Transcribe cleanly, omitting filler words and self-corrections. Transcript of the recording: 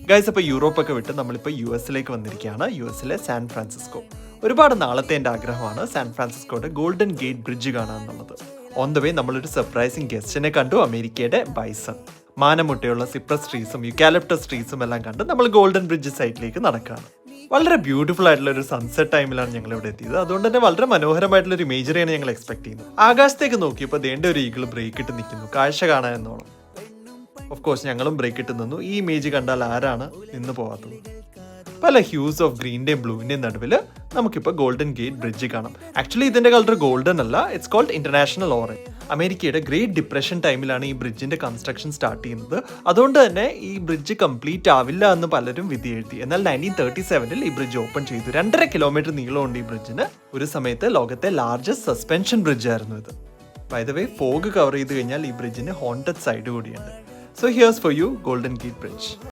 Guys, അപ്പോൾ യൂറോപ്പൊക്കെ വിട്ട് നമ്മളിപ്പോൾ യു എസിലേക്ക് വന്നിരിക്കുകയാണ്. യു എസിലെ സാൻ ഫ്രാൻസിസ്കോ. ഒരുപാട് നാളത്തെ എൻ്റെ ആഗ്രഹമാണ് സാൻ ഫ്രാൻസിസ്കോയുടെ ഗോൾഡൻ ഗേറ്റ് ബ്രിഡ്ജ് കാണുക എന്നുള്ളത്. ഓൺ ദ വേ നമ്മളൊരു സർപ്രൈസിങ് ഗസ്റ്റിനെ കണ്ടു, അമേരിക്കയുടെ ബൈസൺ. മാനമുട്ടയുള്ള സിപ്രസ് ട്രീസും യുക്കാലിപ്റ്റസ് ട്രീസും എല്ലാം കണ്ട് നമ്മൾ ഗോൾഡൻ ബ്രിഡ്ജ് സൈഡിലേക്ക് നടക്കുകയാണ്. വളരെ ബ്യൂട്ടിഫുൾ ആയിട്ടുള്ള ഒരു സൺസെറ്റ് ടൈമിലാണ് ഞങ്ങൾ ഇവിടെ എത്തിയത്. അതുകൊണ്ട് തന്നെ വളരെ മനോഹരമായിട്ടുള്ള ഒരു ഇമേജറിയാണ് ഞങ്ങൾ എക്സ്പെക്ട് ചെയ്യുന്നത്. ആകാശത്തേക്ക് നോക്കിയപ്പോൾ ദേണ്ട ഒരു ഈഗിൾ ബ്രേക്ക് ഇട്ട് നിൽക്കുന്നു, കാഴ്ച കാണാൻ എന്നോണം. ഓഫ് കോഴ്സ് ഞങ്ങളും ബ്രേക്ക് ഇട്ട് നിന്നു. ഈ ഇമേജ് കണ്ടാൽ ആരാണ് നിന്ന് പോകാത്തത്? പല ഹ്യൂസ് ഓഫ് ഗ്രീൻ്റെയും ബ്ലൂവിൻ്റെയും നടുവിൽ നമുക്കിപ്പോൾ ഗോൾഡൻ ഗേറ്റ് ബ്രിഡ്ജ് കാണാം. ആക്ച്വലി ഇതിൻ്റെ കളർ ഗോൾഡൻ അല്ല, ഇറ്റ്സ് കോൾഡ് ഇന്റർനാഷണൽ ഓറഞ്ച്. അമേരിക്കയുടെ ഗ്രേറ്റ് ഡിപ്രഷൻ ടൈമിലാണ് ഈ ബ്രിഡ്ജിന്റെ കൺസ്ട്രക്ഷൻ സ്റ്റാർട്ട് ചെയ്യുന്നത്. അതുകൊണ്ട് തന്നെ ഈ ബ്രിഡ്ജ് കംപ്ലീറ്റ് ആവില്ല എന്ന് പലരും വിധി എഴുതി. എന്നാൽ 1937 ഈ ബ്രിഡ്ജ് ഓപ്പൺ ചെയ്തു. 2.5 കിലോമീറ്റർ നീളമുണ്ട് ഈ ബ്രിഡ്ജിന്. ഒരു സമയത്ത് ലോകത്തെ ലാർജസ്റ്റ് സസ്പെൻഷൻ ബ്രിഡ്ജ് ആയിരുന്നു ഇത്. By the way, fog cover ചെയ്ത് കഴിഞ്ഞാൽ ഈ ബ്രിഡ്ജിന് ഹോണ്ടഡ് സൈഡ് കൂടിയുണ്ട്. So here's for you Golden Gate Bridge.